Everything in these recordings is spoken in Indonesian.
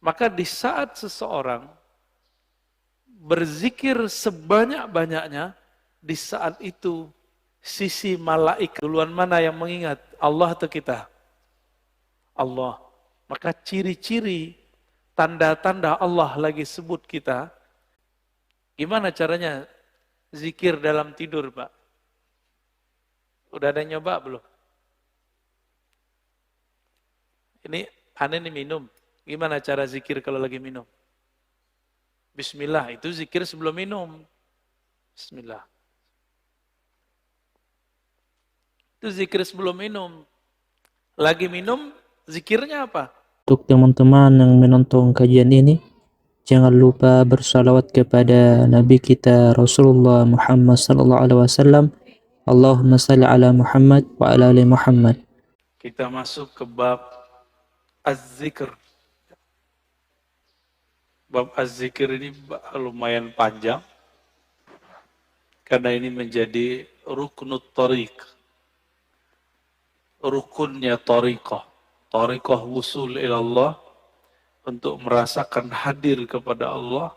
Maka di saat seseorang berzikir sebanyak-banyaknya, di saat itu sisi malaikat duluan mana yang mengingat? Allah atau kita? Allah. Maka ciri-ciri, tanda-tanda Allah lagi sebut kita, gimana caranya zikir dalam tidur, Pak? Udah ada yang nyoba belum? Ini aneh nih minum. Gimana cara zikir kalau lagi minum? Bismillah, itu zikir sebelum minum. Bismillah. Itu zikir sebelum minum. Lagi minum, zikirnya apa? Untuk teman-teman yang menonton kajian ini, jangan lupa bersalawat kepada Nabi kita Rasulullah Muhammad sallallahu alaihi wasallam. Allahumma salli ala Muhammad wa ala ali Muhammad. Kita masuk ke bab az-zikr. Bab az-zikr ini lumayan panjang, karena ini menjadi ruknut tariq. Rukunnya tariqah. Tariqah wusul ilallah, untuk merasakan hadir kepada Allah,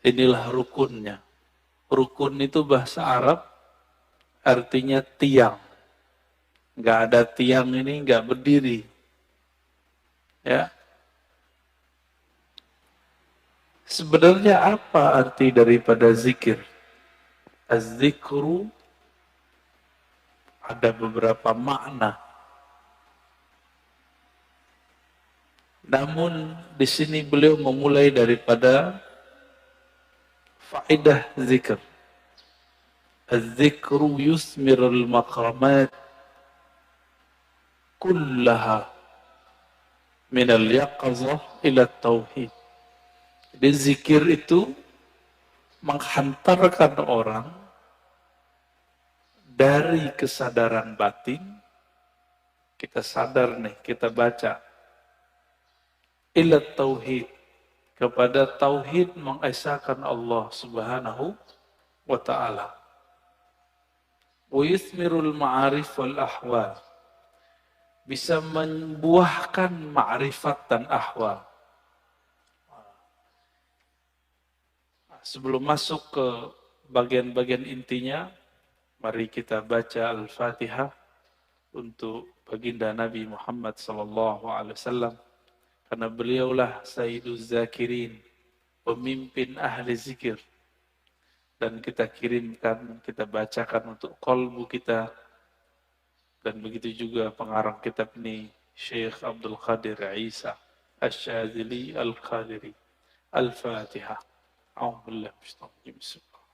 inilah rukunnya. Rukun itu bahasa Arab, artinya tiang. Nggak ada tiang ini nggak berdiri. Ya. Sebenarnya apa arti daripada zikir? Az-zikru ada beberapa makna. Namun di sini beliau memulai daripada faedah zikir. Az-zikru yusmirul maqamat kullaha minal yaqazah ila tauhid. Jadi zikir itu menghantarkan orang dari kesadaran batin, kita sadar nih, kita baca, ila tauhid, kepada tauhid mengesahkan Allah Subhanahu wa ta'ala. Wa yusmirul ma'arif wal ahwal, bisa membuahkan ma'rifat dan ahwal. Sebelum masuk ke bagian-bagian intinya, mari kita baca Al-Fatihah untuk baginda Nabi Muhammad sallallahu alaihi wasallam, karena beliaulah Sayyiduz Zakirin, pemimpin ahli zikir, dan kita kirimkan, kita bacakan untuk kolbu kita, dan begitu juga pengarang kitab ini Syekh Abdul Qadir Isa Asy-Syadzili Al-Qadiri. Al-Fatihah. A'udzubillahi minasyaitonir rajim. Bismillah.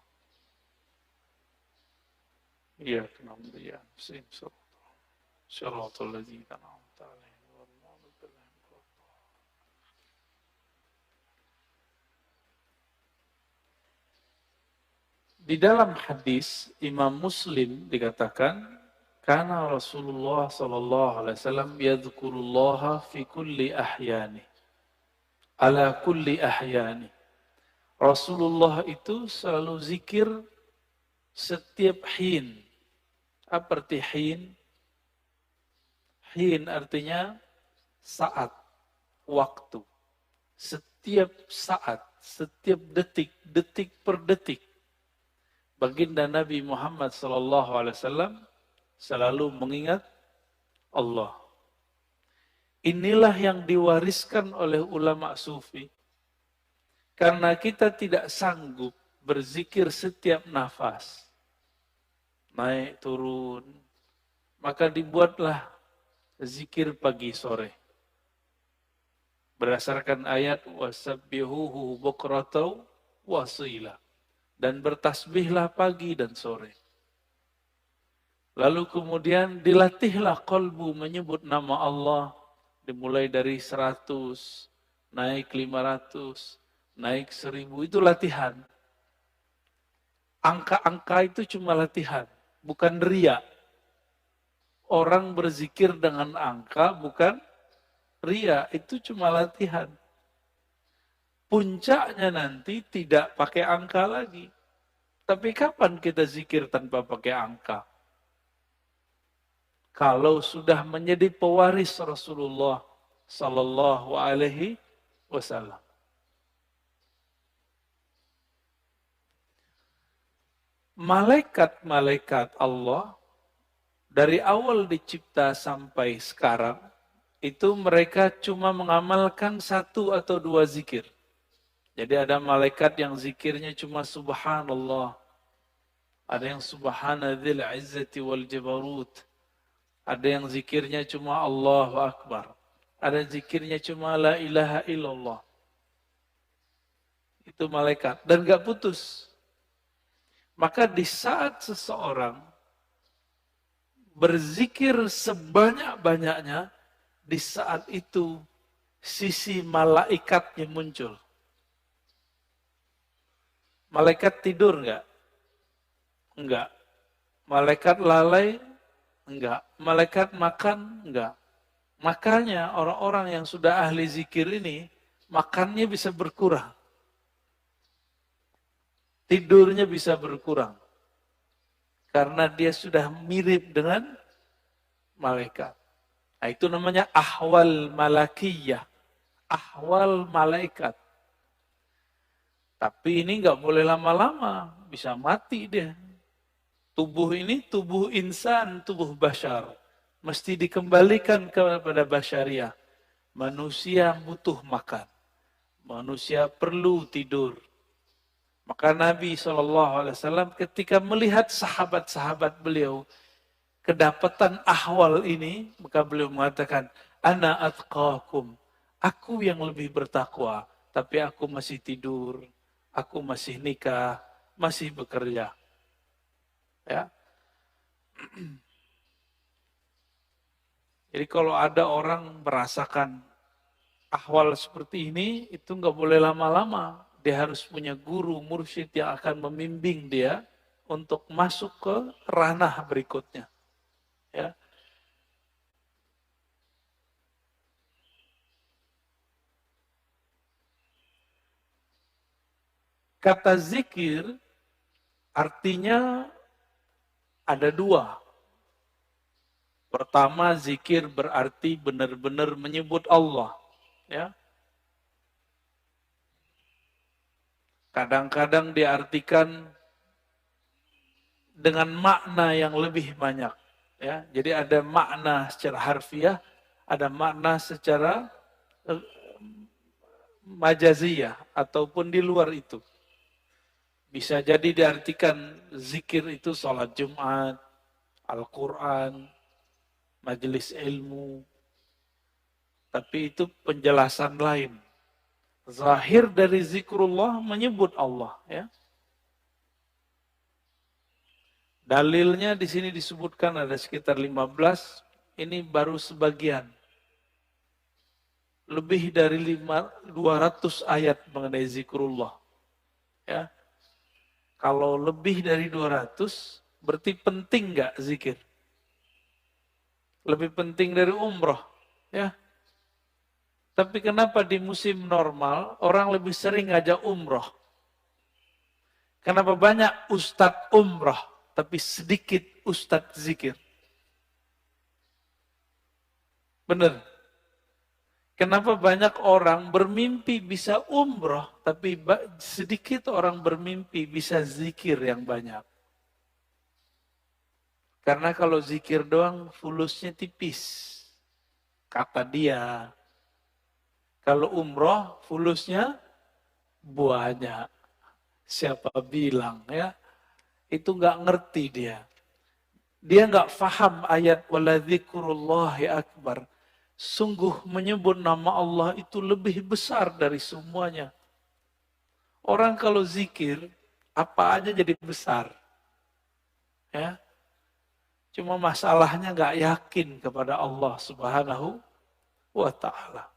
Iyyaka na'budu wa iyyaka nasta'in. Shiratal ladzina an'amta 'alaihim ghairil maghdubi 'alaihim waladdallin. Di dalam hadis Imam Muslim dikatakan, karena Rasulullah sallallahu alaihi wasallam yadhkurullaha fi kulli ahyani, ala kulli ahyani. Rasulullah itu selalu zikir setiap hin. Apa arti hin? Hin artinya saat, waktu. Setiap saat, setiap detik, detik per detik. Baginda Nabi Muhammad SAW selalu mengingat Allah. Inilah yang diwariskan oleh ulama sufi. Karena kita tidak sanggup berzikir setiap nafas. Naik, turun. Maka dibuatlah zikir pagi sore. Berdasarkan ayat wasabbihuhu bukratan wasila. Dan bertasbihlah pagi dan sore. Lalu kemudian dilatihlah kolbu menyebut nama Allah. Dimulai dari 100, naik 500, naik 1000, itu latihan. Angka-angka itu cuma latihan, bukan riya. Orang berzikir dengan angka bukan riya, itu cuma latihan. Puncaknya nanti tidak pakai angka lagi. Tapi kapan kita zikir tanpa pakai angka? Kalau sudah menjadi pewaris Rasulullah Sallallahu Alaihi wasallam. Malaikat-malaikat Allah dari awal dicipta sampai sekarang itu mereka cuma mengamalkan 1 atau 2 zikir. Jadi ada malaikat yang zikirnya cuma subhanallah, ada yang subhanadzil izzati wal jabarut, ada yang zikirnya cuma Allahu akbar, ada zikirnya cuma la ilaha illallah. Itu malaikat dan gak putus. Maka di saat seseorang berzikir sebanyak-banyaknya, di saat itu sisi malaikatnya muncul. Malaikat tidur enggak? Enggak. Malaikat lalai? Enggak. Malaikat makan? Enggak. Makanya orang-orang yang sudah ahli zikir ini, makannya bisa berkurang. Tidurnya bisa berkurang. Karena dia sudah mirip dengan malaikat. Nah, itu namanya ahwal malakiyah. Ahwal malaikat. Tapi ini nggak boleh lama-lama. Bisa mati dia. Tubuh ini tubuh insan, tubuh bashar. Mesti dikembalikan kepada basyariah. Manusia butuh makan. Manusia perlu tidur. Maka Nabi SAW ketika melihat sahabat-sahabat beliau kedapatan ahwal ini, maka beliau mengatakan, ana atqakum, aku yang lebih bertakwa, tapi aku masih tidur, aku masih nikah, masih bekerja. Ya. Jadi kalau ada orang merasakan ahwal seperti ini, itu nggak boleh lama-lama. Dia harus punya guru, mursyid yang akan membimbing dia untuk masuk ke ranah berikutnya. Ya. Kata zikir artinya ada 2. Pertama, zikir berarti benar-benar menyebut Allah. Ya. Kadang-kadang diartikan dengan makna yang lebih banyak. Ya, jadi ada makna secara harfiah, ada makna secara majaziyah ataupun di luar itu. Bisa jadi diartikan zikir itu sholat Jumat, Al-Quran, majelis ilmu. Tapi itu penjelasan lain. Zahir dari zikrullah menyebut Allah. Ya. Dalilnya di sini disebutkan ada sekitar 15, ini baru sebagian. Lebih dari 200 ayat mengenai zikrullah. Ya. Kalau lebih dari 200, berarti penting nggak zikir? Lebih penting dari umroh. Ya. Tapi kenapa di musim normal orang lebih sering ngajak umroh? Kenapa banyak ustadz umroh, tapi sedikit ustadz zikir? Benar. Kenapa banyak orang bermimpi bisa umroh, tapi sedikit orang bermimpi bisa zikir yang banyak? Karena kalau zikir doang, fulusnya tipis. Kata dia. Kalau umroh, fulusnya banyak. Siapa bilang ya? Itu nggak ngerti dia. Dia nggak faham ayat waladzikrullahi akbar. Sungguh menyebut nama Allah itu lebih besar dari semuanya. Orang kalau zikir, apa aja jadi besar. Ya. Cuma masalahnya nggak yakin kepada Allah Subhanahu wa Ta'ala.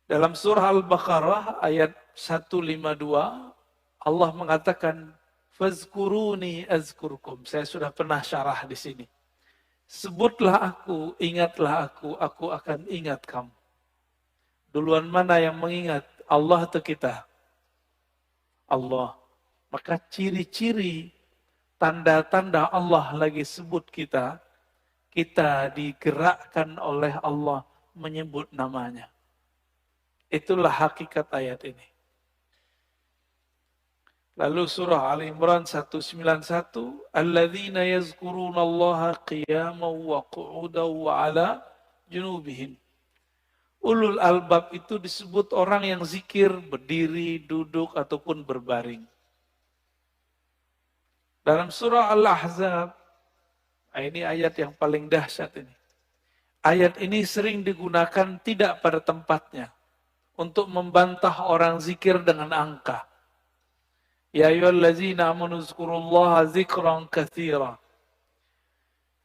Dalam surah Al-Baqarah ayat 152, Allah mengatakan, "Fazkuruni azkurkum." Saya sudah pernah syarah di sini. Sebutlah aku, ingatlah aku akan ingat kamu. Duluan mana yang mengingat? Allah atau kita? Allah. Maka ciri-ciri, tanda-tanda Allah lagi sebut kita digerakkan oleh Allah menyebut namanya. Itulah hakikat ayat ini. Lalu surah Al-Imran 191, alladzina yazkurunallaha qiyaman wa qu'udan wa 'ala junubihim. Ulul albab itu disebut orang yang zikir berdiri, duduk ataupun berbaring. Dalam surah Al-Ahzab, ini ayat yang paling dahsyat ini. Ayat ini sering digunakan tidak pada tempatnya untuk membantah orang zikir dengan angka. Ya ayyuhallazina amanu zkurullaha zikran katsira.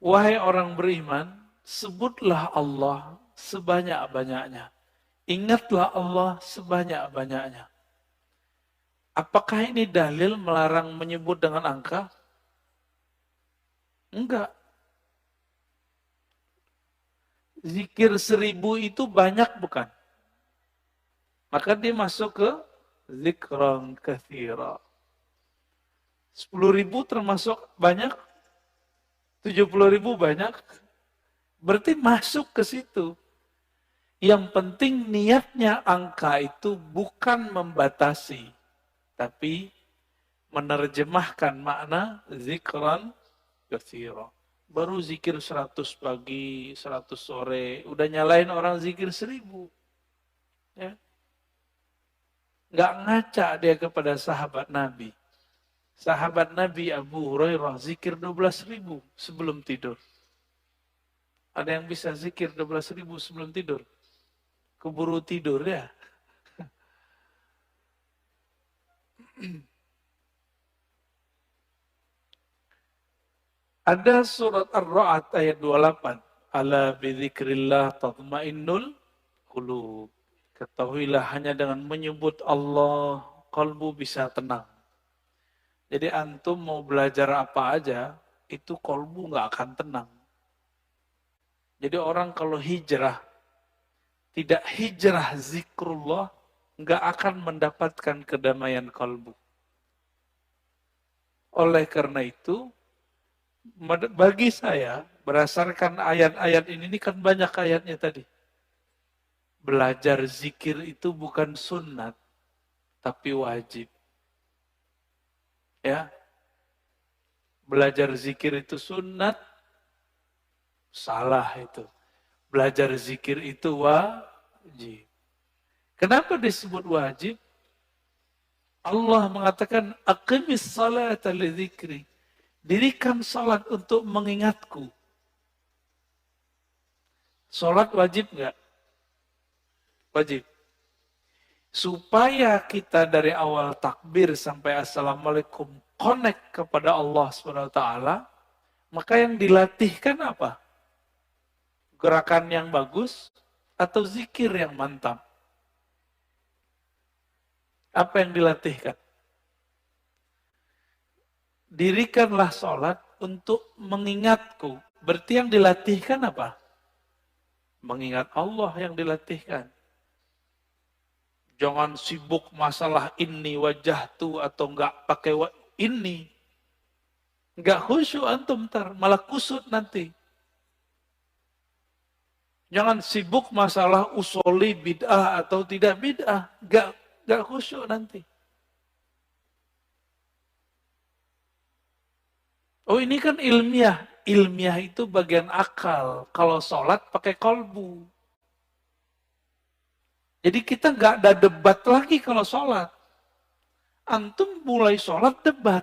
Wahai orang beriman, sebutlah Allah sebanyak-banyaknya. Ingatlah Allah sebanyak-banyaknya. Apakah ini dalil melarang menyebut dengan angka? Enggak. Zikir 1000 itu banyak bukan? Maka dia masuk ke zikran katsira. 10.000 termasuk banyak, 70.000 banyak, berarti masuk ke situ. Yang penting niatnya angka itu bukan membatasi, tapi menerjemahkan makna zikran katsira. Baru zikir 100 pagi, 100 sore, udah nyalain orang zikir 1000. Ya. Nggak ngaca dia kepada sahabat Nabi. Sahabat Nabi Abu Hurairah zikir 12.000 sebelum tidur. Ada yang bisa zikir 12.000 sebelum tidur? Keburu tidur ya. Ada surat Ar-Ra'd ayat 28. Ala bidzikrillah tatmainnul qulub. Ketahuilah hanya dengan menyebut Allah, kalbu bisa tenang. Jadi antum mau belajar apa aja, itu kolbu nggak akan tenang. Jadi orang kalau hijrah, tidak hijrah zikrullah, nggak akan mendapatkan kedamaian kolbu. Oleh karena itu, bagi saya, berdasarkan ayat-ayat ini kan banyak ayatnya tadi. Belajar zikir itu bukan sunnat, tapi wajib. Ya, belajar zikir itu sunat, salah itu. Belajar zikir itu wajib. Kenapa disebut wajib? Allah mengatakan, aqimis salata li dzikri. Dirikan salat untuk mengingatku. Salat wajib enggak? Wajib. Supaya kita dari awal takbir sampai assalamualaikum connect kepada Allah SWT, maka yang dilatihkan apa? Gerakan yang bagus atau zikir yang mantap? Apa yang dilatihkan? Dirikanlah sholat untuk mengingatku. Berarti yang dilatihkan apa? Mengingat Allah yang dilatihkan. Jangan sibuk masalah ini wajah tu atau enggak pakai ini. Enggak khusyuk antum ntar, malah kusut nanti. Jangan sibuk masalah usoli bid'ah atau tidak bid'ah. Enggak khusyuk nanti. Oh ini kan ilmiah. Ilmiah itu bagian akal. Kalau sholat pakai kolbu. Jadi kita nggak ada debat lagi kalau sholat. Antum mulai sholat debat.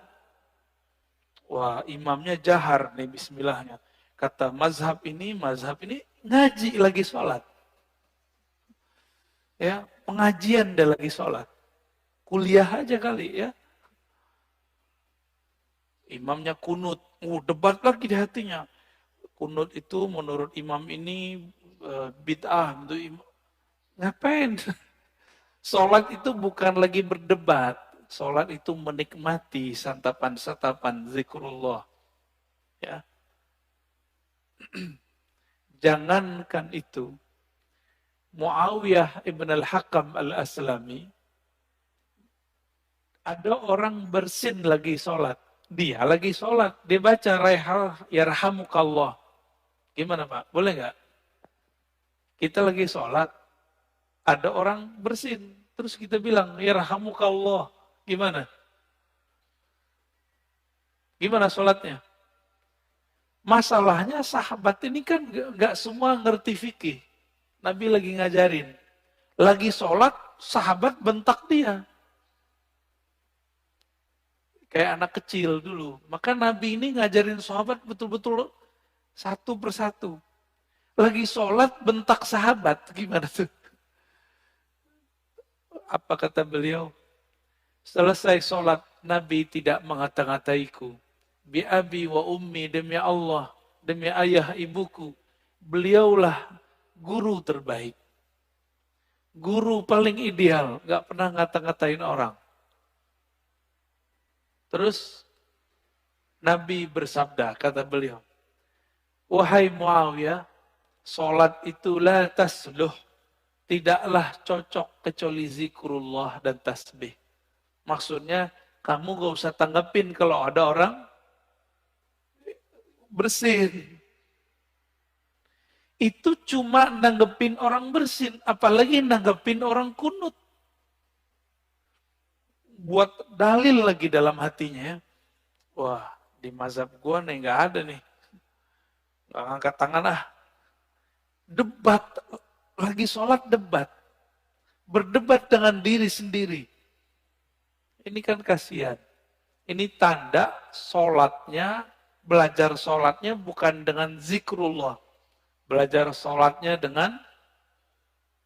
Wah imamnya jahar nih bismillahnya. Kata mazhab ini ngaji lagi sholat. Ya, pengajian dia lagi sholat. Kuliah aja kali ya. Imamnya kunut. Debat lagi di hatinya. Kunut itu menurut imam ini bid'ah. Untuk imam. Ngapain? Sholat itu bukan lagi berdebat. Sholat itu menikmati santapan-santapan zikrullah. Ya. Jangankan itu. Muawiyah ibn al-Hakam al-Aslami. Ada orang bersin lagi sholat. Dia lagi sholat. Dia baca Raihal Yarhamukallah. Gimana Pak? Boleh nggak? Kita lagi sholat. Ada orang bersin, terus kita bilang, yarhamukallah. Gimana? Gimana sholatnya? Masalahnya sahabat ini kan gak semua ngerti fikih. Nabi lagi ngajarin. Lagi sholat, sahabat bentak dia. Kayak anak kecil dulu. Maka Nabi ini ngajarin sahabat betul-betul satu persatu. Lagi sholat, bentak sahabat. Gimana tuh? Apa kata beliau? Selesai sholat, Nabi tidak mengata-ngataiku. Bi abi wa ummi, demi Allah, demi ayah ibuku. Beliaulah guru terbaik. Guru paling ideal, gak pernah ngata-ngatain orang. Terus Nabi bersabda, kata beliau, wahai Muawiyah, sholat itu la tasluh, tidaklah cocok kecuali zikrullah dan tasbih. Maksudnya, kamu gak usah tanggapin kalau ada orang bersin. Itu cuma nanggepin orang bersin, apalagi nanggepin orang kunut. Buat dalil lagi dalam hatinya. Wah, di mazhab gua nih nggak ada nih. Nggak angkat tangan ah. Debat, lagi sholat debat. Berdebat dengan diri sendiri. Ini kan kasihan. Ini tanda sholatnya, belajar sholatnya bukan dengan zikrullah. Belajar sholatnya dengan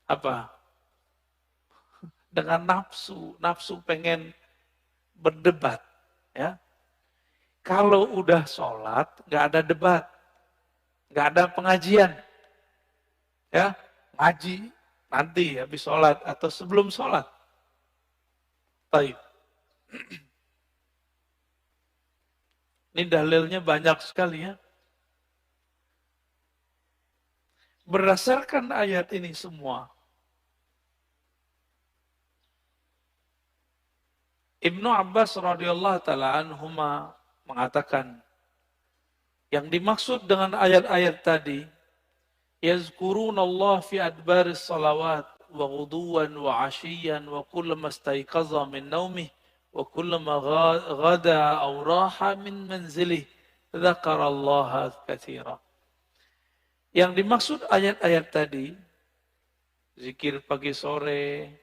apa? Dengan nafsu. Nafsu pengen berdebat. Ya. Kalau udah sholat, nggak ada debat. Nggak ada pengajian. Ya, ngaji nanti habis sholat atau sebelum sholat. Baik. Ini dalilnya banyak sekali ya. Berdasarkan ayat ini semua, Ibnu Abbas radhiyallahu taala anhuma mengatakan, yang dimaksud dengan ayat-ayat tadi, yazkurunallah fi adbaris salawat wa ghuduwan wa ashiyan wa kullama istayqaza min naumih wa kullama ghada aw raha min manzilih dzakarallaha katsira. Yang dimaksud ayat-ayat tadi, zikir pagi sore,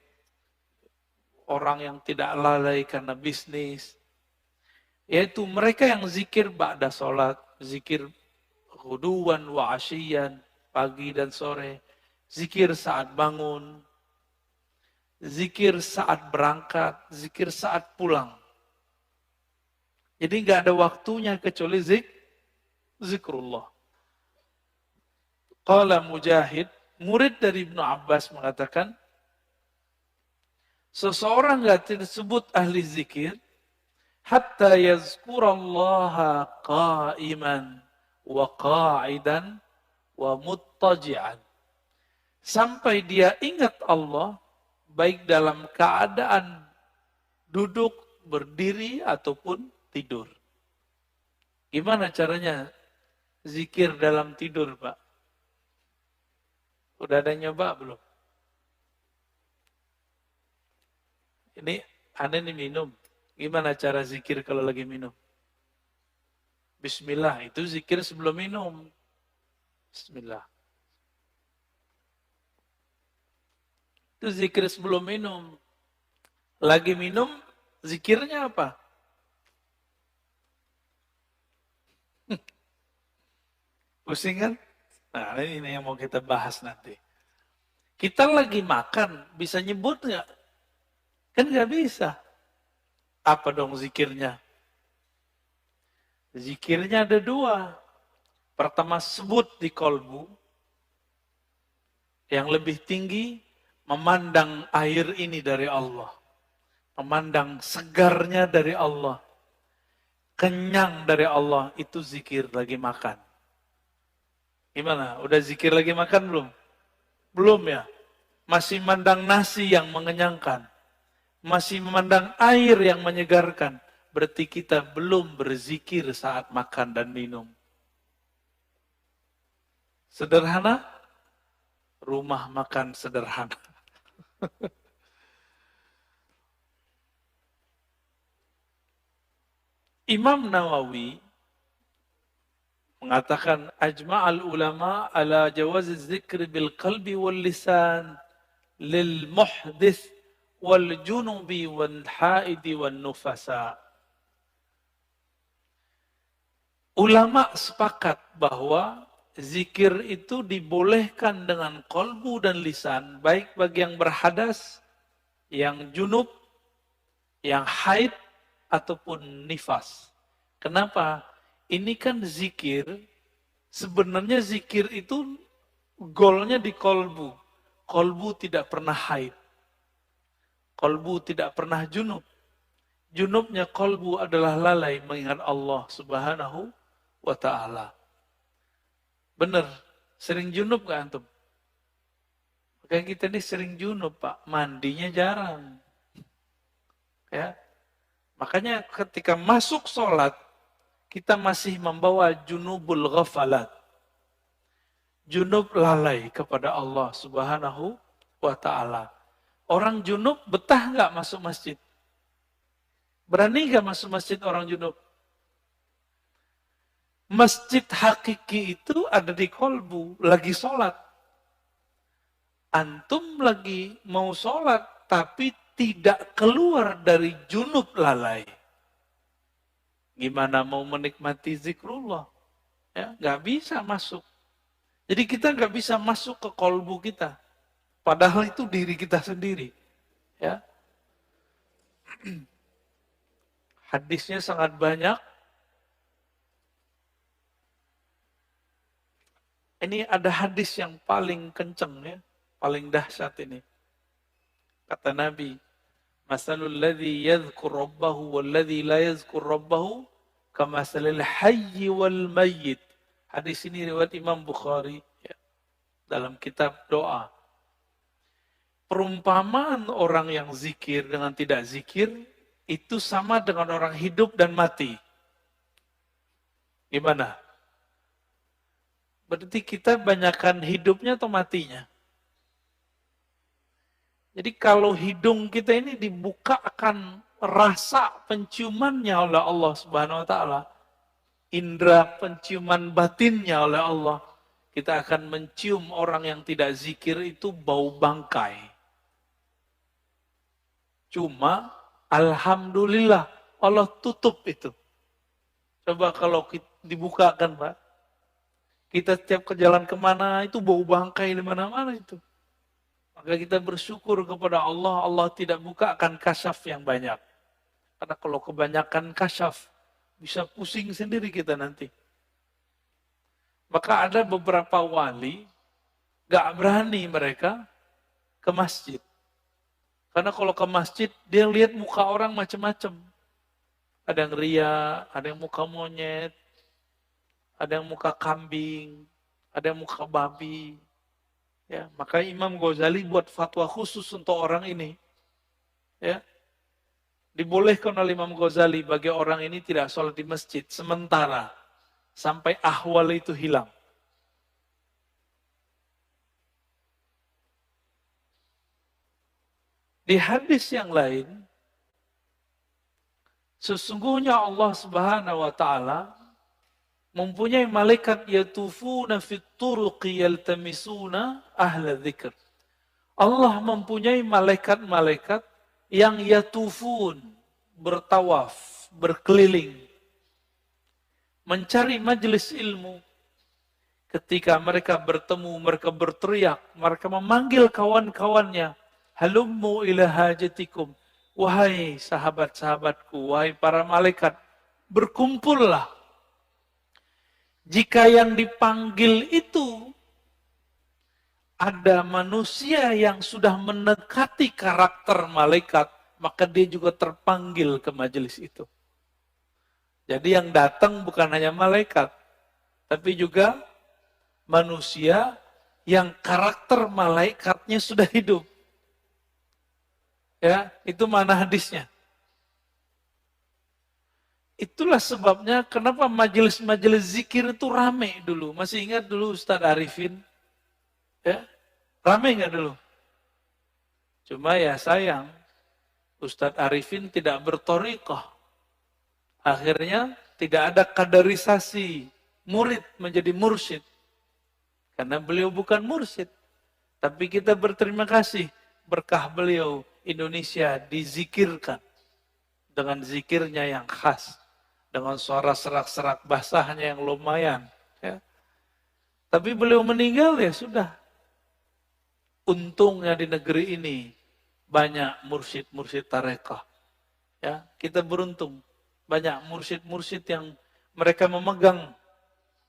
orang yang tidak lalai karena bisnis, yaitu mereka yang zikir ba'da sholat, zikir ghuduwan wa asyian, pagi dan sore, zikir saat bangun, zikir saat berangkat, zikir saat pulang. Jadi nggak ada waktunya kecuali zikrullah. Qala Mujahid, murid dari Ibnu Abbas mengatakan, seseorang nggak disebut ahli zikir, hatta yazkurallaha qa'iman wa qa'idan wa muttaji'an. Sampai dia ingat Allah, baik dalam keadaan duduk, berdiri, ataupun tidur. Gimana caranya zikir dalam tidur, Pak? Udah ada nyoba belum? Ini aneh nih minum. Gimana cara zikir kalau lagi minum? Bismillah, itu zikir sebelum minum. Bismillah. Itu zikir sebelum minum. Lagi minum, zikirnya apa? Pusing kan? Nah, ini yang mau kita bahas nanti. Kita lagi makan, bisa nyebut nggak? Kan nggak bisa. Apa dong zikirnya? Zikirnya ada dua. Pertama, sebut di kolbu. Yang lebih tinggi, memandang air ini dari Allah. Memandang segarnya dari Allah. Kenyang dari Allah, itu zikir lagi makan. Gimana? Udah zikir lagi makan belum? Belum ya? Masih memandang nasi yang mengenyangkan. Masih memandang air yang menyegarkan. Berarti kita belum berzikir saat makan dan minum. Sederhana? Rumah makan sederhana. Imam Nawawi mengatakan ajma'al ulama ala jawaz zikr bil qalbi wal lisan lil muhdits wal junubi wal haidi wal nufasa. Ulama sepakat bahwa zikir itu dibolehkan dengan kolbu dan lisan, baik bagi yang berhadas, yang junub, yang haid, ataupun nifas. Kenapa? Ini kan zikir, sebenarnya zikir itu golnya di kolbu. Kolbu tidak pernah haid. Kolbu tidak pernah junub. Junubnya kolbu adalah lalai mengingat Allah Subhanahu wa ta'ala. Benar, sering junub gak antum? Makanya kita ini sering junub, Pak. Mandinya jarang. Ya. Makanya ketika masuk sholat, kita masih membawa junubul ghafalat. Junub lalai kepada Allah Subhanahu wa ta'ala. Orang junub betah nggak masuk masjid? Berani nggak masuk masjid orang junub? Masjid hakiki itu ada di kolbu, lagi sholat. Antum lagi mau sholat, tapi tidak keluar dari junub lalai. Gimana mau menikmati zikrullah? Ya, nggak bisa masuk. Jadi kita nggak bisa masuk ke kolbu kita. Padahal itu diri kita sendiri. Ya. Hadisnya sangat banyak. Ini ada hadis yang paling kenceng ya, paling dahsyat ini. Kata Nabi, masalul ladzi yadhkur rabbahu wal ladzi la yadhkur rabbahu kamasalil hayyi wal mayyit. Hadis ini riwayat Imam Bukhari ya, dalam kitab doa. Perumpamaan orang yang zikir dengan tidak zikir itu sama dengan orang hidup dan mati. Gimana? Berarti kita banyakkan hidupnya atau matinya? Jadi kalau hidung kita ini dibuka akan rasa penciumannya oleh Allah Subhanahu wa ta'ala, indera penciuman batinnya oleh Allah, kita akan mencium orang yang tidak zikir itu bau bangkai. Cuma alhamdulillah Allah tutup itu. Coba kalau dibukakan Pak, kita setiap ke jalan kemana itu bau bangkai di mana-mana itu. Maka kita bersyukur kepada Allah, Allah tidak bukakan kasyaf yang banyak. Karena kalau kebanyakan kasyaf, bisa pusing sendiri kita nanti. Maka ada beberapa wali, gak berani mereka ke masjid. Karena kalau ke masjid, dia lihat muka orang macam-macam. Ada yang ria, ada yang muka monyet, ada yang muka kambing, ada yang muka babi. Ya, maka Imam Ghazali buat fatwa khusus untuk orang ini. Ya, dibolehkan oleh Imam Ghazali bagi orang ini tidak sholat di masjid sementara sampai ahwal itu hilang. Di hadis yang lain, sesungguhnya Allah Subhanahu wa ta'ala mempunyai malaikat yatufuna fit turuqi yaltamisuna ahla dzikr. Allah mempunyai malaikat-malaikat yang yatufun, bertawaf, berkeliling, mencari majelis ilmu. Ketika mereka bertemu, mereka berteriak, mereka memanggil kawan-kawannya, halummu ila hajatikum, wahai sahabat-sahabatku, wahai para malaikat, berkumpullah. Jika yang dipanggil itu ada manusia yang sudah mendekati karakter malaikat, maka dia juga terpanggil ke majelis itu. Jadi yang datang bukan hanya malaikat, tapi juga manusia yang karakter malaikatnya sudah hidup. Ya, itu mana hadisnya? Itulah sebabnya kenapa majelis-majelis zikir itu rame dulu. Masih ingat dulu Ustadz Arifin? Ya, rame nggak dulu? Cuma ya sayang, Ustadz Arifin tidak berthariqah. Akhirnya tidak ada kaderisasi murid menjadi mursyid. Karena beliau bukan mursyid. Tapi kita berterima kasih, berkah beliau Indonesia dizikirkan dengan zikirnya yang khas, dengan suara serak-serak basahnya yang lumayan. Ya. Tapi beliau meninggal ya sudah. Untungnya di negeri ini banyak mursyid-mursyid tarekah. Ya, kita beruntung banyak mursyid-mursyid yang mereka memegang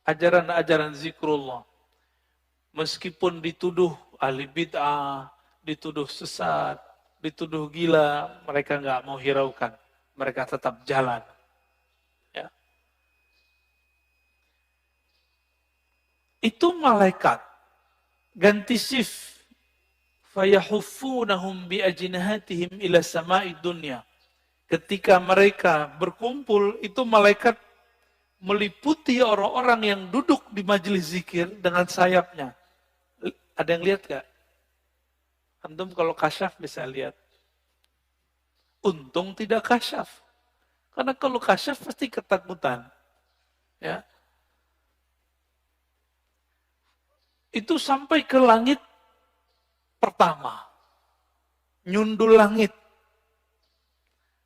ajaran-ajaran zikrullah. Meskipun dituduh ahli bid'ah, dituduh sesat, dituduh gila, mereka nggak mau hiraukan. Mereka tetap jalan. Ya. Itu malaikat ganti shift. Fayahuffunahum biajnihatihim ila sama'i dunya. Ketika mereka berkumpul, itu malaikat meliputi orang-orang yang duduk di majelis zikir dengan sayapnya. Ada yang lihat gak? Antum kalau kasyaf bisa lihat. Untung tidak kasyaf. Karena kalau kasyaf pasti ketakutan. Ya. Itu sampai ke langit pertama. Nyundul langit.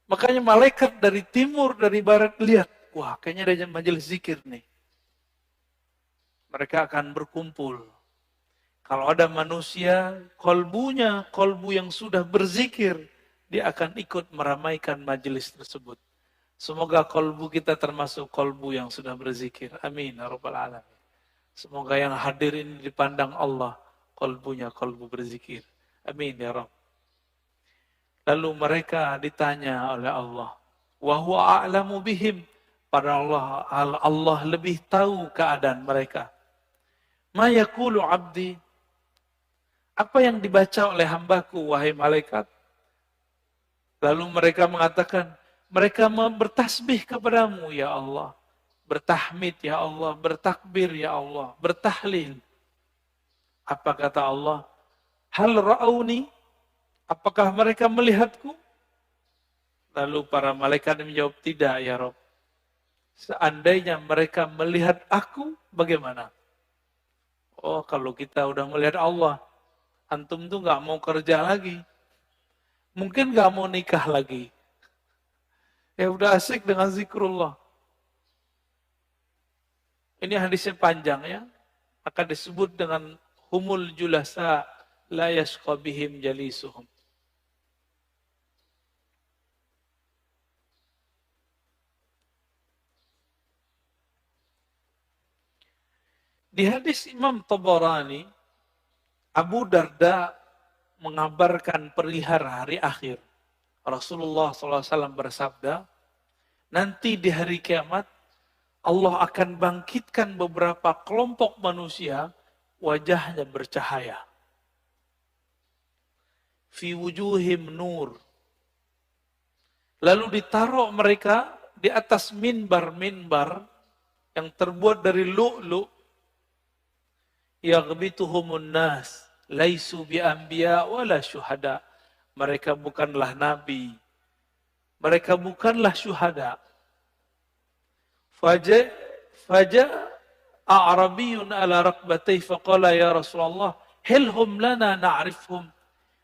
Makanya malaikat dari timur, dari barat lihat. Wah, kayaknya ada majelis zikir nih. Mereka akan berkumpul. Kalau ada manusia, kolbu yang sudah berzikir, dia akan ikut meramaikan majelis tersebut. Semoga kolbu kita termasuk kolbu yang sudah berzikir. Amin. Ya Rabbal Alamin. Semoga yang hadir ini dipandang Allah, kolbunya kolbu berzikir. Amin ya Rabb. Lalu mereka ditanya oleh Allah, wa huwa a'lamu bihim. Pada Allah lebih tahu keadaan mereka. Ma yaqulu abdi. Apa yang dibaca oleh hambaku, wahai malaikat? Lalu mereka mengatakan, mereka bertasbih kepadamu, ya Allah. Bertahmid, ya Allah. Bertakbir, ya Allah. Bertahlil. Apa kata Allah? Hal ra'auni? Apakah mereka melihatku? Lalu para malaikat menjawab, tidak, ya Rabb. Seandainya mereka melihat aku, bagaimana? Oh, kalau kita udah melihat Allah, antum tuh nggak mau kerja lagi. Mungkin nggak mau nikah lagi. Ya udah asik dengan zikrullah. Ini hadisnya panjang ya. Akan disebut dengan humul julasa la yashqa bihim jalisuhum. Di hadis Imam Tabarani, Abu Darda mengabarkan perihal hari akhir. Rasulullah SAW bersabda, nanti di hari kiamat, Allah akan bangkitkan beberapa kelompok manusia, wajahnya bercahaya. Fi wujuhim nur. Lalu ditaruh mereka di atas minbar-minbar yang terbuat dari lu'lu'. Yaghbituhumun nas, laisu bi anbiya wala syuhada. Mereka bukanlah nabi. Mereka bukanlah syuhada. Faja a'rabiyun ala rakbatayhi faqala ya Rasulullah, hilhum lana na'rifhum.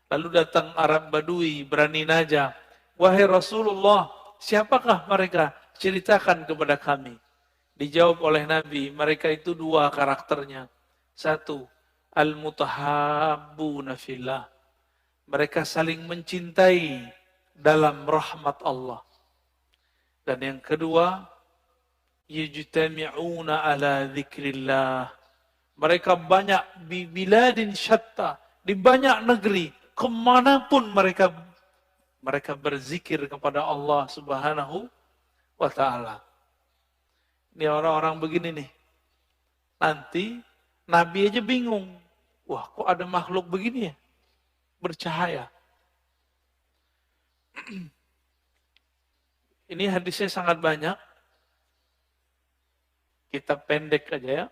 Lalu datang Arab Badui berani najah. Wahai Rasulullah, siapakah mereka? Ceritakan kepada kami. Dijawab oleh Nabi, mereka itu dua karakternya. Satu, al-mutahabbuna fillah. Mereka saling mencintai dalam rahmat Allah. Dan yang kedua, yajtami'una ala dzikrillah. Mereka banyak di biladin syatta, di banyak negeri, kemanapun mereka berzikir kepada Allah Subhanahu wa ta'ala. Ini orang-orang begini nih. Nanti Nabi aja bingung. Wah, kok ada makhluk begini ya? Bercahaya. Ini hadisnya sangat banyak. Kita pendek aja ya.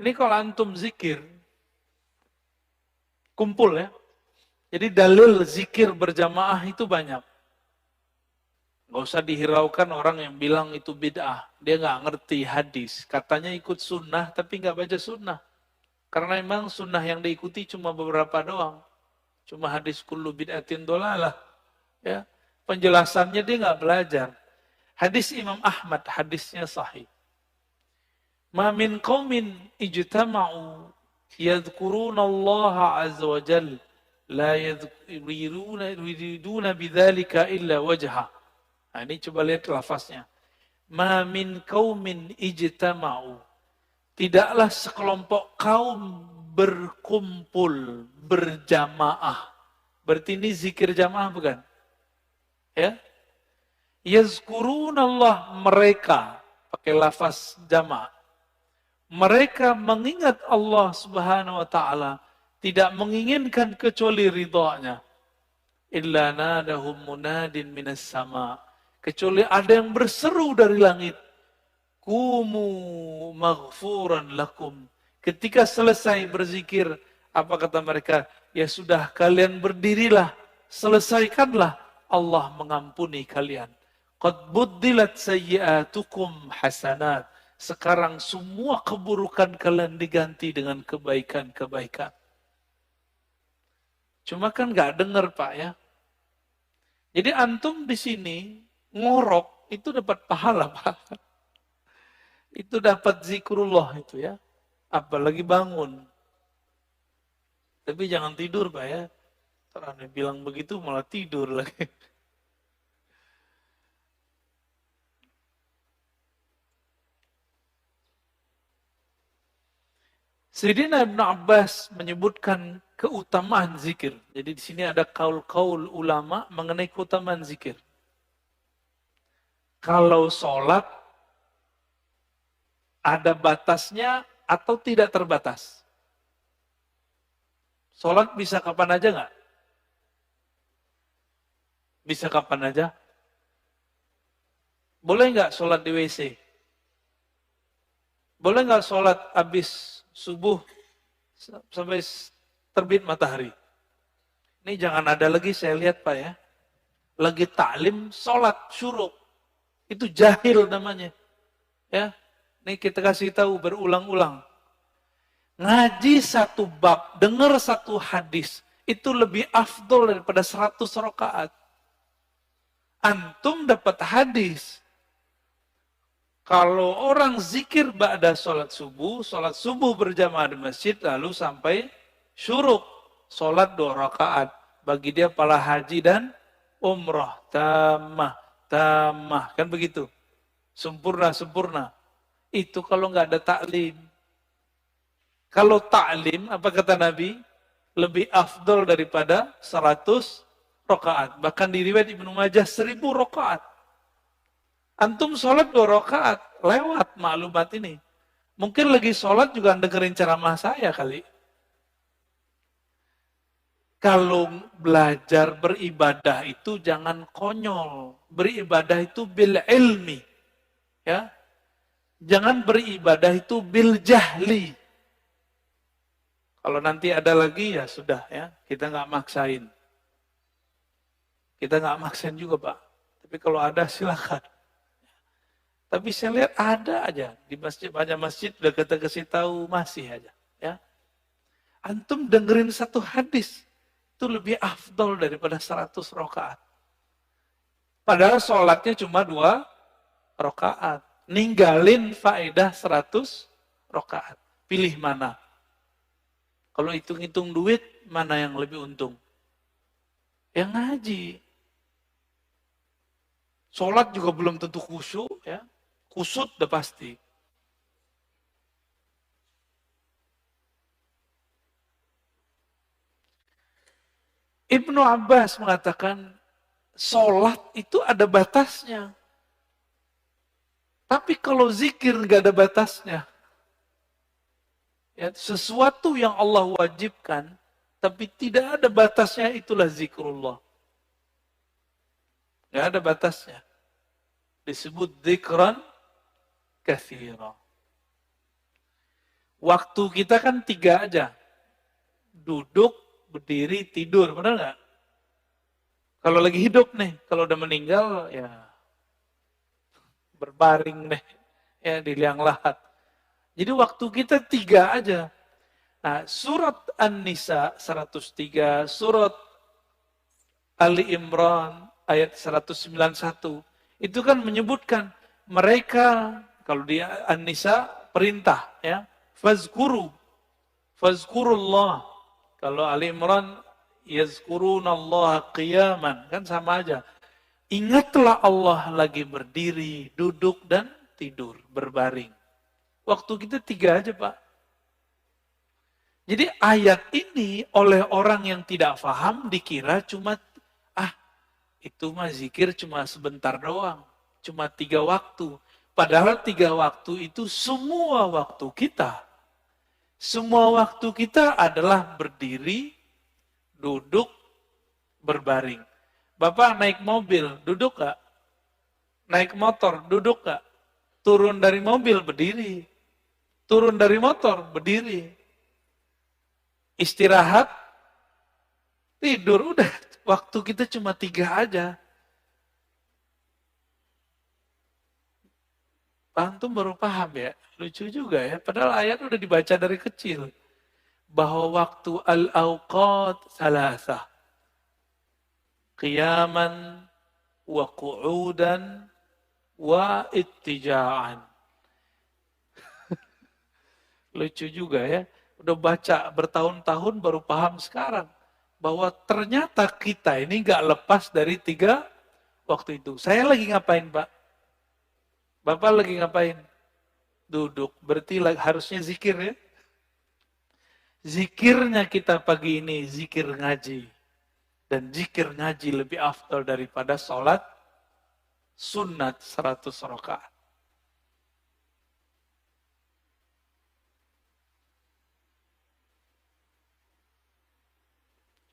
Ini kalau antum zikir, kumpul ya. Jadi dalil zikir berjamaah itu banyak. Gak usah dihiraukan orang yang bilang itu bid'ah. Dia nggak ngerti hadis. Katanya ikut sunnah tapi nggak baca sunnah. Karena memang sunnah yang diikuti cuma beberapa doang. Cuma hadis kullu bid'atin dolalah. Ya. Penjelasannya dia nggak belajar. Hadis Imam Ahmad, hadisnya sahih. Ma min qaumin ijtama'u yadhkuruna Allah azza wa jal la yuriduna bidzalika illa wajha. Nah, ini coba lihat lafaznya. Ma min qaumin ijtama'u. Tidaklah sekelompok kaum berkumpul, berjamaah. Berarti ini zikir jamaah bukan? Ya. Yazkurunallah, mereka pakai lafaz jamaah. Mereka mengingat Allah Subhanahu wa taala, tidak menginginkan kecuali ridha-Nya. Illa nadahum munadin minas sama. Kecuali ada yang berseru dari langit. Kumu maghfuran lakum. Ketika selesai berzikir, apa kata mereka? Ya sudah, kalian berdirilah, selesaikanlah, Allah mengampuni kalian. Qad buddilat sayyi'atukum hasanat. Sekarang semua keburukan kalian diganti dengan kebaikan-kebaikan. Cuma kan nggak dengar Pak ya. Jadi antum di sini ngorok itu dapat pahala Pak. Itu dapat zikrullah itu ya. Apalagi bangun. Tapi jangan tidur Pak ya. Terus bilang begitu malah tidur lagi. Sayyidina Ibn Abbas menyebutkan keutamaan zikir. Jadi di sini ada kaul-kaul ulama mengenai keutamaan zikir. Kalau sholat ada batasnya atau tidak terbatas? Sholat bisa kapan aja nggak? Bisa kapan aja? Boleh nggak sholat di WC? Boleh nggak sholat habis subuh sampai terbit matahari? Ini jangan ada lagi saya lihat Pak ya. Lagi taklim sholat syuruk. Itu jahil namanya. Ya, ini kita kasih tahu berulang-ulang. Ngaji satu bab, dengar satu hadis, itu lebih afdol daripada 100 rakaat. Antum dapat hadis. Kalau orang zikir ba'da sholat subuh berjamaah di masjid, lalu sampai syuruk, sholat 2 rakaat. Bagi dia pahala haji dan umrah, tamah, kan begitu. Sempurna. Itu kalau nggak ada taklim. Kalau taklim, apa kata Nabi? Lebih afdol daripada 100 rakaat. Bahkan di riwayat Ibnu Majah 1000 rakaat. Antum sholat 2 rakaat, lewat maklumat ini. Mungkin lagi sholat juga dengerin ceramah saya kali. Kalau belajar beribadah itu jangan konyol. Beribadah itu bil ilmi. Ya. Jangan beribadah itu bil jahli. Kalau nanti ada lagi ya sudah ya, kita nggak maksain. Kita nggak maksain juga Pak. Tapi kalau ada silakan. Tapi saya lihat ada aja di masjid, banyak masjid udah kita kasih tahu masih aja. Ya. Antum dengerin satu hadis itu lebih afdol daripada 100 rakaat. Padahal sholatnya cuma 2 rakaat. Ninggalin faedah 100 rakaat. Pilih mana? Kalau hitung-hitung duit, mana yang lebih untung? Yang ngaji. Sholat juga belum tentu khusyuk, ya. Kusut udah pasti. Ibnu Abbas mengatakan, sholat itu ada batasnya. Tapi kalau zikir nggak ada batasnya. Ya, sesuatu yang Allah wajibkan, tapi tidak ada batasnya, itulah zikrullah. Nggak ada batasnya. Disebut zikran katsira. Waktu kita kan 3 aja. Duduk, berdiri, tidur. Benar nggak? Kalau lagi hidup nih, kalau udah meninggal, ya berbaring deh. Ya, di liang lahat. Jadi waktu kita 3 aja. Nah, surat An-Nisa 103, surat Ali Imran ayat 191, itu kan menyebutkan mereka, kalau di An-Nisa perintah, ya, fazkurullah. Kalau Ali Imran, yazkurunallaha qiyaman, kan sama aja. Ingatlah Allah lagi berdiri, duduk, dan tidur, berbaring. Waktu kita 3 aja, Pak. Jadi ayat ini oleh orang yang tidak paham dikira cuma, itu mah zikir cuma sebentar doang. Cuma 3 waktu. Padahal 3 waktu itu semua waktu kita. Semua waktu kita adalah berdiri, duduk, berbaring. Bapak naik mobil, duduk gak? Naik motor, duduk gak? Turun dari mobil, berdiri. Turun dari motor, berdiri. Istirahat, tidur, udah. Waktu kita cuma 3 aja. Antum baru paham ya? Lucu juga ya. Padahal ayat udah dibaca dari kecil. Bahwa waktu al-awqat salasah. Qiyaman, wa qu'udan, wa ittija'an. Lucu juga ya. Udah baca bertahun-tahun baru paham sekarang. Bahwa ternyata kita ini gak lepas dari 3 waktu itu. Saya lagi ngapain, Pak? Bapak lagi ngapain? Duduk. Berarti harusnya zikir ya. Zikirnya kita pagi ini zikir ngaji. Dan zikir ngaji lebih afdal daripada sholat sunat 100 rakaat.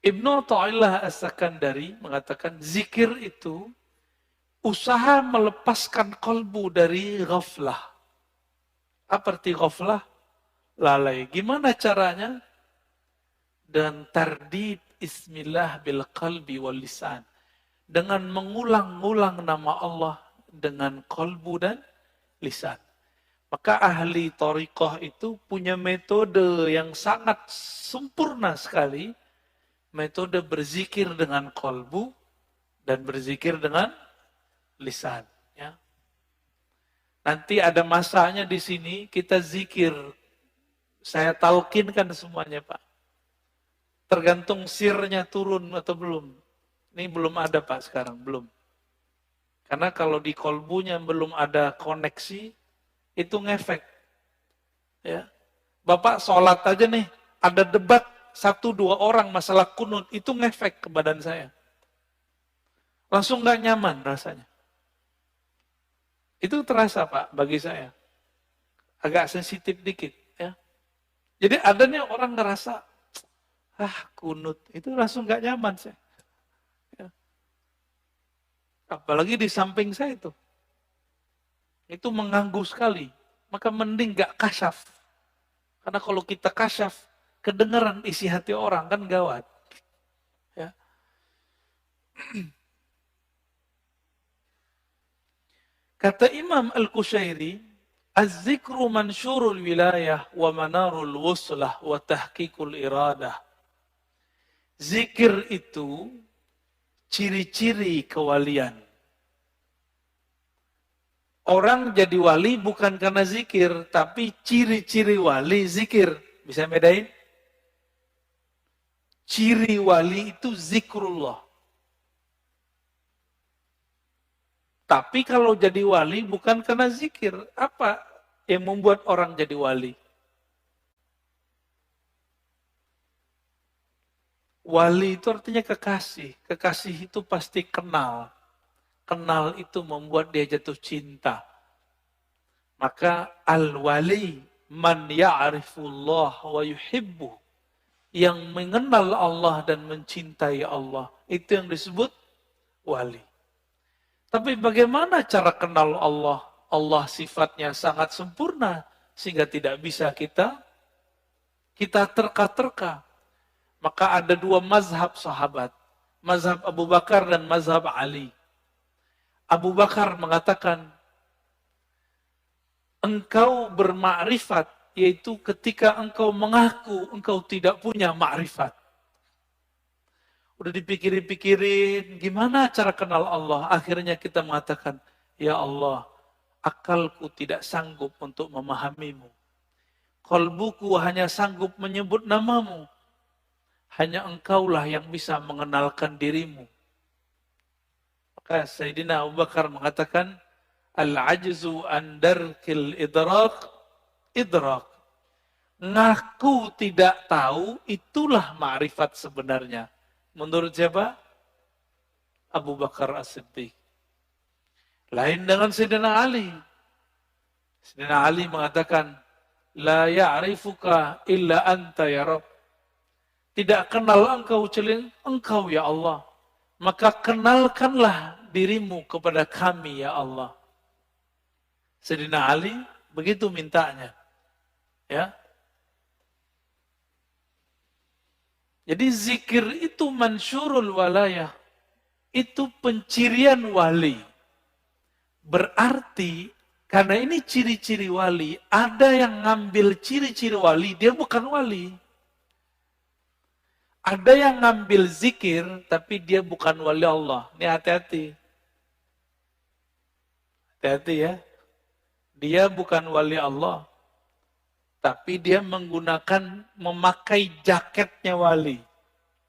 Ibnu Athaillah As-Sakandari mengatakan zikir itu usaha melepaskan kolbu dari ghaflah. Apa arti ghaflah? Lalai. Gimana caranya? Dan tardid ismillah bil qalbi wal lisan. Dengan mengulang-ulang nama Allah dengan kolbu dan lisan. Maka ahli thariqah itu punya metode yang sangat sempurna sekali. Metode berzikir dengan kolbu dan berzikir dengan lisan. Ya. Nanti ada masanya di sini kita zikir. Saya talkinkan semuanya, Pak. Tergantung sirnya turun atau belum. Ini belum ada, Pak, sekarang. Belum. Karena kalau di kolbunya belum ada koneksi, itu ngefek. Ya. Bapak sholat aja nih, ada debat 1-2 orang masalah kunut, itu ngefek ke badan saya. Langsung gak nyaman rasanya. Itu terasa, Pak, bagi saya. Agak sensitif dikit. Ya. Jadi ada nih orang ngerasa, kunut, itu langsung gak nyaman saya. Ya. Apalagi di samping saya itu. Itu mengganggu sekali. Maka mending gak kasyaf. Karena kalau kita kasyaf, kedengaran isi hati orang kan gawat. Ya. Kata Imam Al-Qushairi, az-zikru mansyurul wilayah wa manarul wuslah wa tahqiqul iradah. Zikir itu ciri-ciri kewalian. Orang jadi wali bukan karena zikir, tapi ciri-ciri wali zikir. Bisa bedain? Ciri wali itu zikrullah. Tapi kalau jadi wali bukan karena zikir. Apa yang membuat orang jadi wali? Wali itu artinya kekasih. Kekasih itu pasti kenal. Kenal itu membuat dia jatuh cinta. Maka al-wali man ya'rifullah wa yuhibbu. Yang mengenal Allah dan mencintai Allah. Itu yang disebut wali. Tapi bagaimana cara kenal Allah? Allah sifatnya sangat sempurna. Sehingga tidak bisa kita kita terka-terka. Maka ada dua mazhab sahabat. Mazhab Abu Bakar dan mazhab Ali. Abu Bakar mengatakan, engkau bermakrifat, yaitu ketika engkau mengaku engkau tidak punya makrifat. Udah dipikirin-pikirin, gimana cara kenal Allah? Akhirnya kita mengatakan, ya Allah, akalku tidak sanggup untuk memahamimu. Kalbuku hanya sanggup menyebut namamu. Hanya engkaulah yang bisa mengenalkan dirimu. Maka Sayyidina Abu Bakar mengatakan, al-ajzu an darkil idrak, idrak. Ngaku tidak tahu, itulah ma'rifat sebenarnya. Menurut siapa? Abu Bakar As-Siddiq. Lain dengan Sayyidina Ali. Sayyidina Ali mengatakan, la ya'rifuka illa anta ya Rabb. Tidak kenal engkau kecuali engkau ya Allah. Maka kenalkanlah dirimu kepada kami ya Allah. Sayyidina Ali begitu mintanya. Ya. Jadi zikir itu mansyurul walayah. Itu pencirian wali. Berarti karena ini ciri-ciri wali, ada yang ngambil ciri-ciri wali, dia bukan wali. Ada yang ngambil zikir, tapi dia bukan wali Allah. Ini hati-hati. Hati-hati ya. Dia bukan wali Allah. Tapi dia menggunakan, memakai jaketnya wali.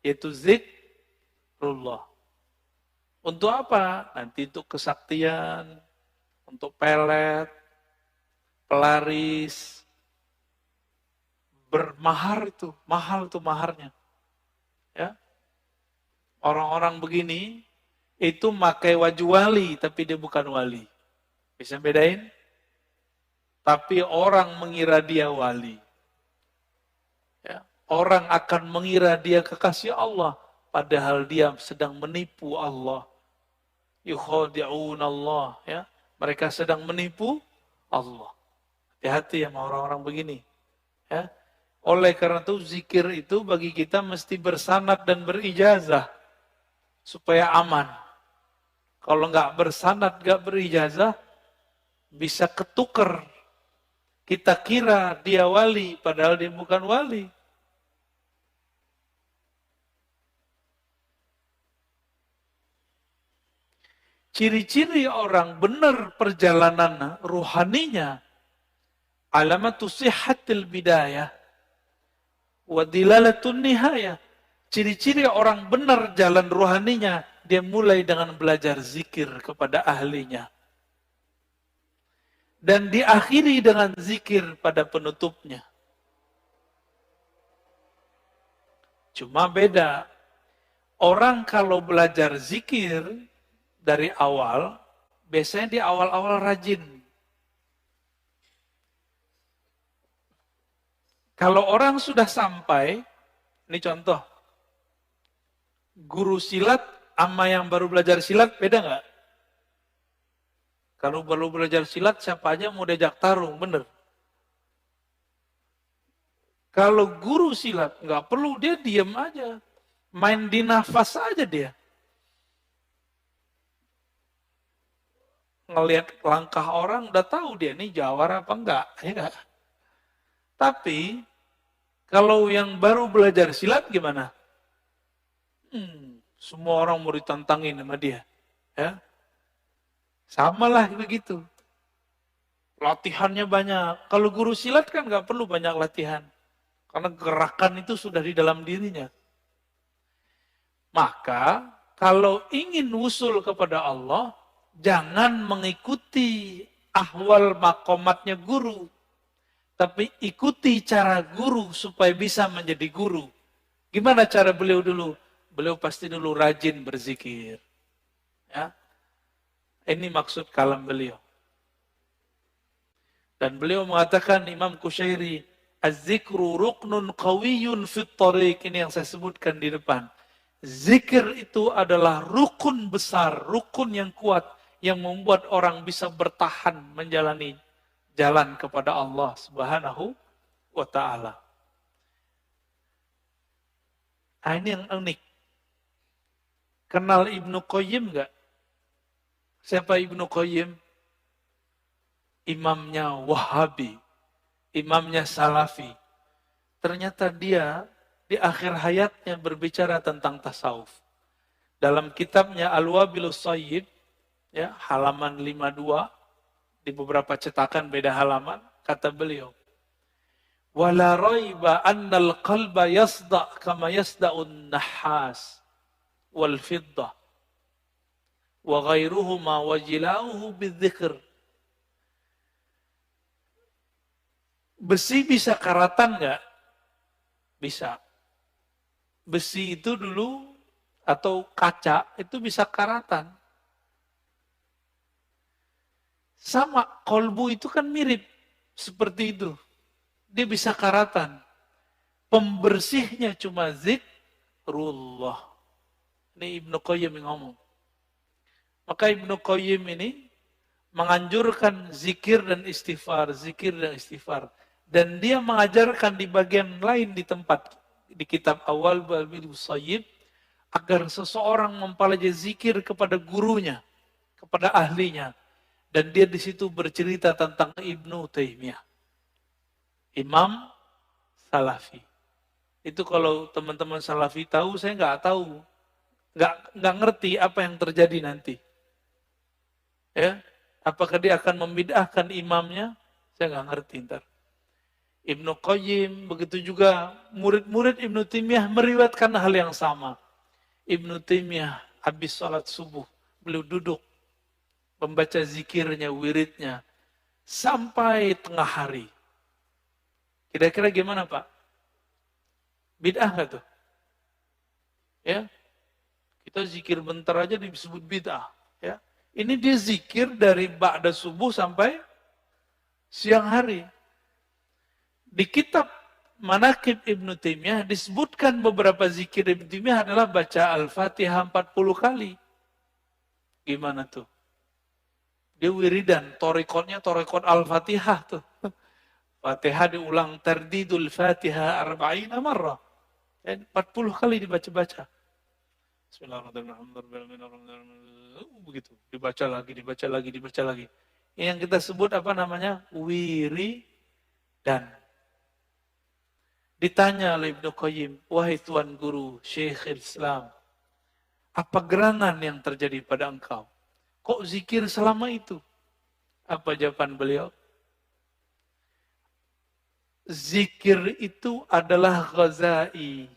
Yaitu zikrullah. Untuk apa? Nanti untuk kesaktian, untuk pelet, pelaris, bermahar itu, mahal itu maharnya. Ya. Orang-orang begini itu pakai waju wali tapi dia bukan wali. Bisa bedain? Tapi orang mengira dia wali. Ya. Orang akan mengira dia kekasih Allah padahal dia sedang menipu Allah. Yukhadi'un Allah, ya. Mereka sedang menipu Allah. Hati-hati sama orang-orang begini. Ya. Oleh karena itu zikir itu bagi kita mesti bersanad dan berijazah supaya aman. Kalau nggak bersanad, nggak berijazah, bisa ketuker. Kita kira dia wali, padahal dia bukan wali. Ciri-ciri orang benar perjalanan ruhaninya, alamatu sihhatil bidayah, wa dilalatun nihayah. Ciri-ciri orang benar jalan ruhaninya, dia mulai dengan belajar zikir kepada ahlinya. Dan diakhiri dengan zikir pada penutupnya. Cuma beda. Orang kalau belajar zikir dari awal, biasanya di awal-awal rajin. Kalau orang sudah sampai, ini contoh, guru silat sama yang baru belajar silat beda nggak? Kalau baru belajar silat, siapa aja mau diajak tarung, bener. Kalau guru silat, nggak perlu, dia diem aja. Main di nafas aja dia. Ngelihat langkah orang, udah tahu dia ini jawara apa enggak. Ya enggak? Tapi, kalau yang baru belajar silat gimana? Semua orang mau ditantangin sama dia. Ya. Sama lah begitu. Latihannya banyak. Kalau guru silat kan nggak perlu banyak latihan. Karena gerakan itu sudah di dalam dirinya. Maka kalau ingin usul kepada Allah, jangan mengikuti ahwal makomatnya guru. Tapi ikuti cara guru supaya bisa menjadi guru. Gimana cara beliau dulu? Beliau pasti dulu rajin berzikir. Ya. Ini maksud kalam beliau. Dan beliau mengatakan, Imam Kusyairi, az-zikru ruknun qawiyyun fit tariq. Ini yang saya sebutkan di depan. Zikir itu adalah rukun besar, rukun yang kuat, yang membuat orang bisa bertahan menjalani jalan kepada Allah Subhanahu wa ta'ala. Ini yang unik. Kenal Ibnu Qayyim nggak? Siapa Ibnu Qayyim? Imamnya Wahabi, imamnya Salafi. Ternyata dia di akhir hayatnya berbicara tentang tasawuf. Dalam kitabnya Al-Wabilus Shayyib, ya, halaman 52, di beberapa cetakan beda halaman, kata beliau, wala raiba annal qalba yasda' kama yasda'un nahas wal fiddah wa ghairuhuma wajilauhu bidzikr. Besi bisa karatan nggak? Bisa. Besi itu dulu atau kaca itu bisa karatan. Sama, kolbu itu kan mirip seperti itu. Dia bisa karatan. Pembersihnya cuma zikrullah. Ini Ibnu Qayyim yang ngomong. Maka Ibnu Qayyim ini menganjurkan zikir dan istighfar, zikir dan istighfar. Dan dia mengajarkan di bagian lain di tempat, di kitab awal Wabilus Shayyib, agar seseorang mempelajari zikir kepada gurunya, kepada ahlinya. Dan dia di situ bercerita tentang Ibnu Taimiyah, Imam Salafi. Itu kalau teman-teman Salafi tahu, saya nggak tahu, nggak ngerti apa yang terjadi nanti. Ya, apakah dia akan membid'ahkan imamnya? Saya nggak ngerti ntar. Ibnu Qayyim, begitu juga murid-murid Ibnu Taimiyah meriwayatkan hal yang sama. Ibnu Taimiyah habis sholat subuh, beliau duduk membaca zikirnya, wiridnya, sampai tengah hari. Kira-kira gimana Pak? Bid'ah nggak tuh? Ya, kita zikir bentar aja disebut bid'ah. Ya, ini dia zikir dari ba'da subuh sampai siang hari. Di kitab Manaqib Ibnu Taimiyah disebutkan beberapa zikir Ibnu Taimiyah adalah baca Al-Fatihah 40 kali. Gimana tuh? Dia wiridan, torikotnya torikot Al-Fatihah tuh. Fatihah diulang tardidul Fatihah arba'ina marrah. 40 kali dibaca-baca. Bismillahirrahmanirrahim. Begitu, dibaca lagi, dibaca lagi, dibaca lagi. Yang kita sebut apa namanya? Wiridan. Ditanya oleh Ibnu Qayyim, wahai Tuan Guru, Syekhul Islam, apa gerangan yang terjadi pada engkau? Kok zikir selama itu? Apa jawaban beliau? Zikir itu adalah ghazai,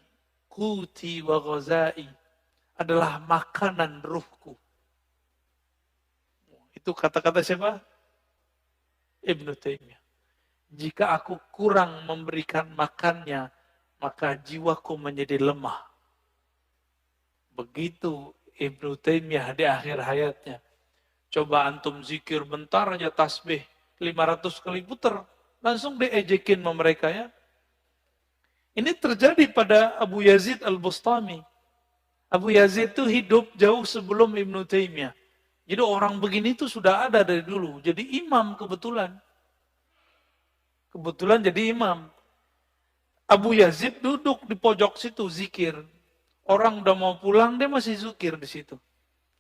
kuti wa ghazai, adalah makanan ruhku. Itu kata-kata siapa? Ibnu Taimiyah. Jika aku kurang memberikan makannya, maka jiwaku menjadi lemah. Begitu Ibnu Taimiyah di akhir hayatnya. Coba antum zikir bentar aja tasbih, 500 kali puter, langsung diejekin sama mereka ya. Ini terjadi pada Abu Yazid Al-Bustami. Abu Yazid itu hidup jauh sebelum Ibnu Taimiyah. Jadi orang begini itu sudah ada dari dulu. Jadi imam kebetulan. Kebetulan jadi imam. Abu Yazid duduk di pojok situ zikir. Orang udah mau pulang, dia masih zikir di situ.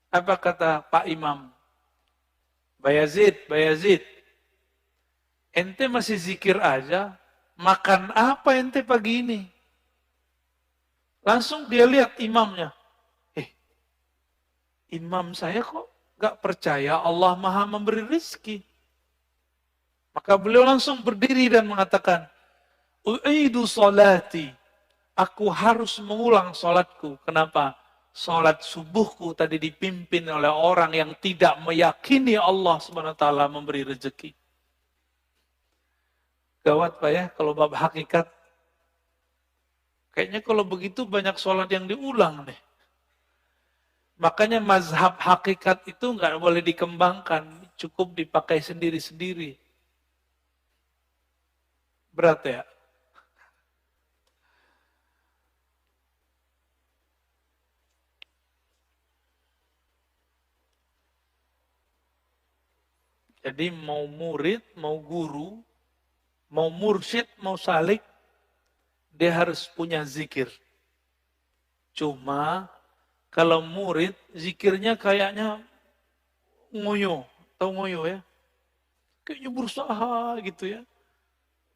Apa kata Pak Imam? Bayazid, ente masih zikir aja, makan apa ente pagi ini? Langsung dia lihat imamnya. Imam saya kok gak percaya Allah Maha memberi rezeki. Maka beliau langsung berdiri dan mengatakan, U'idu salati, aku harus mengulang salatku. Kenapa? Salat subuhku tadi dipimpin oleh orang yang tidak meyakini Allah SWT memberi rezeki. Gawat Pak ya, kalau bab hakikat. Kayaknya kalau begitu banyak salat yang diulang nih. Makanya mazhab hakikat itu nggak boleh dikembangkan, cukup dipakai sendiri-sendiri. Berat ya? Jadi mau murid, mau guru, mau mursyid, mau salik, dia harus punya zikir. Cuma kalau murid zikirnya kayaknya ngoyo, tahu ngoyo ya? Kayaknya berusaha gitu ya.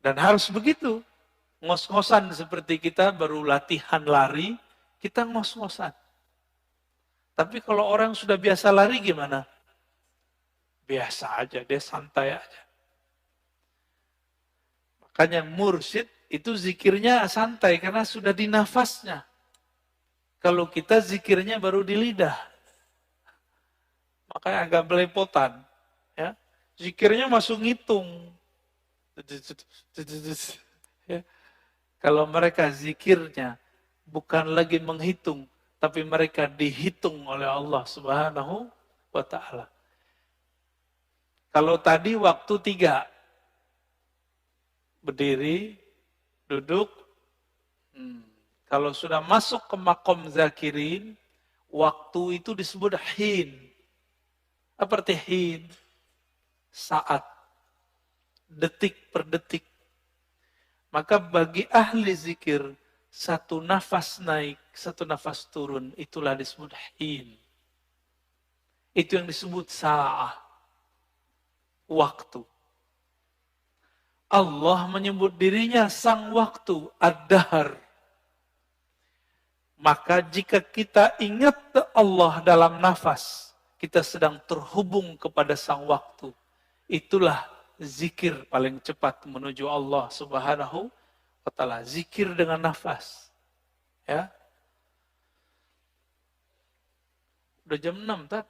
Dan harus begitu. Ngos-ngosan seperti kita baru latihan lari, kita ngos-ngosan. Tapi kalau orang sudah biasa lari gimana? Biasa aja, dia santai aja. Makanya mursyid itu zikirnya santai karena sudah di nafasnya. Kalau kita zikirnya baru di lidah. Makanya agak belepotan. Ya. Zikirnya masuk ngitung. Ya. Kalau mereka zikirnya bukan lagi menghitung, tapi mereka dihitung oleh Allah Subhanahu wa ta'ala. Kalau tadi waktu 3, berdiri, duduk. Kalau sudah masuk ke makom zakirin, waktu itu disebut hin. Apa arti hin? Saat. Detik per detik. Maka bagi ahli zikir, satu nafas naik, satu nafas turun, itulah disebut hin. Itu yang disebut sa'ah. Waktu. Allah menyebut dirinya sang waktu, ad-dahr. Maka jika kita ingat Allah dalam nafas, kita sedang terhubung kepada sang waktu. Itulah zikir paling cepat menuju Allah Subhanahu wa ta'ala. Zikir dengan nafas. Ya. Udah jam 6, Tat.